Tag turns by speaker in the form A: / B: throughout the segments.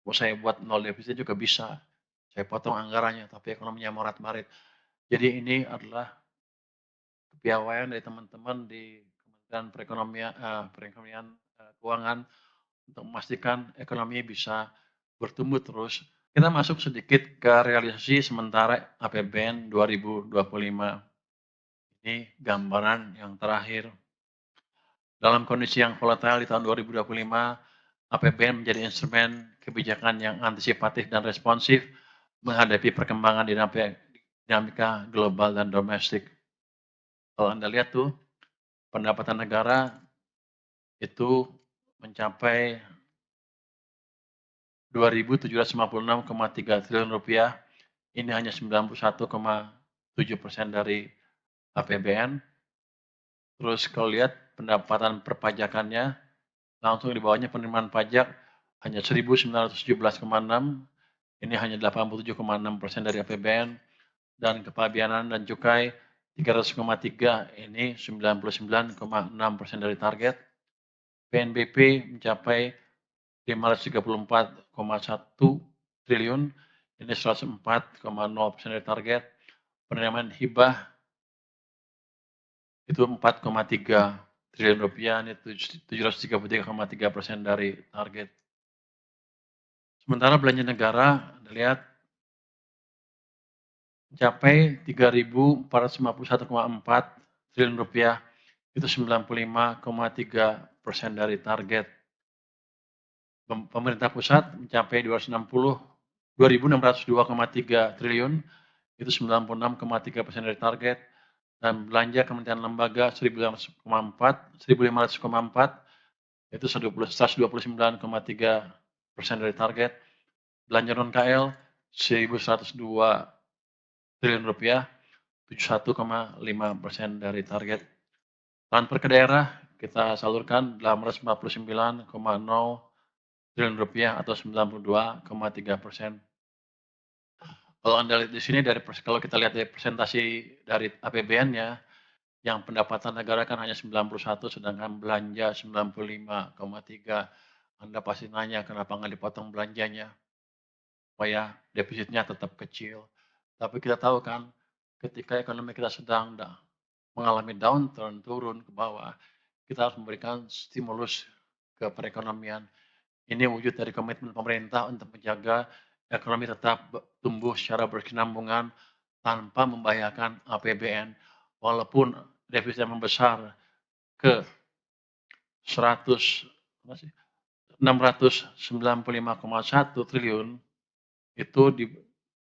A: mau saya buat nol defisit juga bisa. Saya potong anggarannya, tapi ekonominya morat-marit. Jadi ini adalah kepiawaian dari teman-teman di Kementerian Perekonomian, Keuangan untuk memastikan ekonomi bisa bertumbuh terus. Kita masuk sedikit ke realisasi sementara APBN 2025. Ini gambaran yang terakhir. Dalam kondisi yang volatile di tahun 2025, APBN menjadi instrumen kebijakan yang antisipatif dan responsif menghadapi perkembangan dinamika global dan domestik. Kalau Anda lihat tuh, pendapatan negara itu mencapai Rp2.756,3 triliun. Ini hanya 91,7% dari APBN. Terus kalau lihat pendapatan perpajakannya, langsung di bawahnya penerimaan pajak hanya 1.917,6, ini hanya 87,6% dari APBN, dan kepabeanan dan cukai 300,3, ini 99,6% dari target. PNBP mencapai 534,1 triliun, ini 104,0% dari target. Penerimaan hibah itu 4,3 triliun rupiah, ini 733,3% dari target. Sementara belanja negara, Anda lihat, mencapai 3.451,4 triliun rupiah, itu 95,3% dari target. Pemerintah pusat mencapai 2.602,3 triliun, itu 96,3% dari target. Dan belanja kementerian lembaga 1.500,4, itu 129,3% dari target. Belanja non-KL 1.102 triliun rupiah, 71,5% dari target. Transfer ke daerah kita salurkan 849,0 triliun rupiah atau 92,3%. Kalau Anda lihat di sini kalau kita lihat dari presentasi dari APBN-nya, yang pendapatan negara kan hanya 91, sedangkan belanja 95,3. Anda pasti nanya kenapa nggak dipotong belanjanya, supaya defisitnya tetap kecil. Tapi kita tahu kan, ketika ekonomi kita sedang mengalami downturn, turun ke bawah, kita harus memberikan stimulus ke perekonomian. Ini wujud dari komitmen pemerintah untuk menjaga ekonomi tetap tumbuh secara berkesinambungan tanpa membahayakan APBN. Walaupun defisit membesar ke 695,1 triliun, itu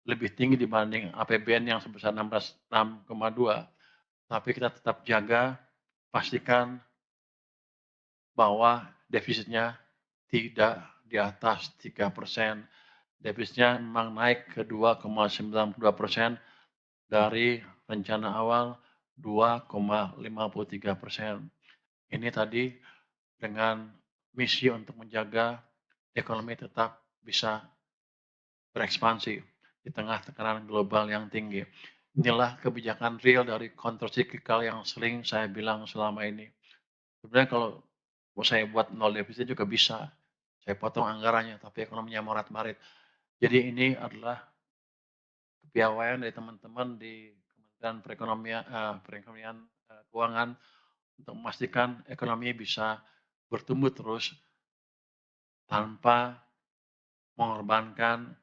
A: lebih tinggi dibanding APBN yang sebesar 606,2, tapi kita tetap jaga, pastikan bahwa defisitnya tidak di atas 3%. Defisitnya memang naik ke 2,92% dari rencana awal 2,53%. Ini tadi dengan misi untuk menjaga ekonomi tetap bisa berekspansi di tengah tekanan global yang tinggi. Inilah kebijakan real dari countercyclical yang sering saya bilang selama ini. Sebenarnya kalau mau saya buat nol defisit juga bisa. Saya potong anggarannya, tapi ekonominya morat-marit. Jadi ini adalah kepiawaian dari teman-teman di Kementerian Perekonomian, Keuangan untuk memastikan ekonomi bisa bertumbuh terus tanpa mengorbankan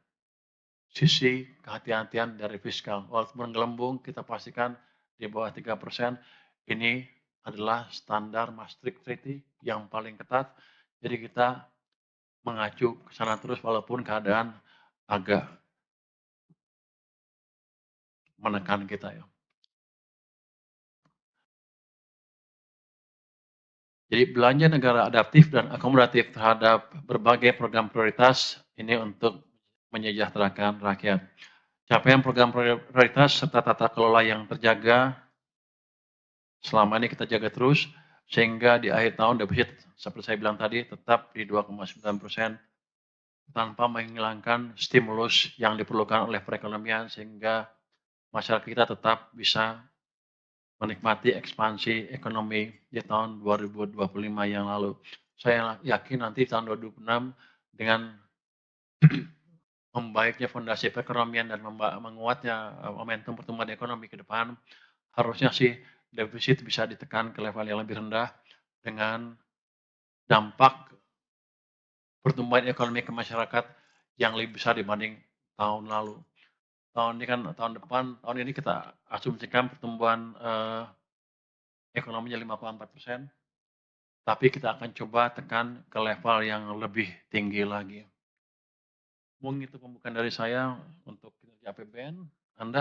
A: sisi kehati-hatian dari fiskal. Walaupun gelembung, kita pastikan di bawah 3%. Ini adalah standar Maastricht Treaty yang paling ketat. Jadi kita mengacu ke sana terus walaupun keadaan agak menekan kita ya. Jadi belanja negara adaptif dan akomodatif terhadap berbagai program prioritas ini untuk menyejahterakan rakyat. Capaian program prioritas serta tata kelola yang terjaga selama ini kita jaga terus sehingga di akhir tahun defisit seperti saya bilang tadi tetap di 2,9% tanpa menghilangkan stimulus yang diperlukan oleh perekonomian sehingga masyarakat kita tetap bisa menikmati ekspansi ekonomi di tahun 2025 yang lalu. Saya yakin nanti tahun 2026 dengan membaiknya fondasi perekonomian dan menguatnya, momentum pertumbuhan ekonomi ke depan, harusnya sih defisit bisa ditekan ke level yang lebih rendah dengan dampak pertumbuhan ekonomi ke masyarakat yang lebih besar dibanding tahun lalu. Tahun ini kita asumsikan pertumbuhan, ekonominya 5,4%, tapi kita akan coba tekan ke level yang lebih tinggi lagi. Mungkin itu pembukaan dari saya untuk kinerja APBN. Anda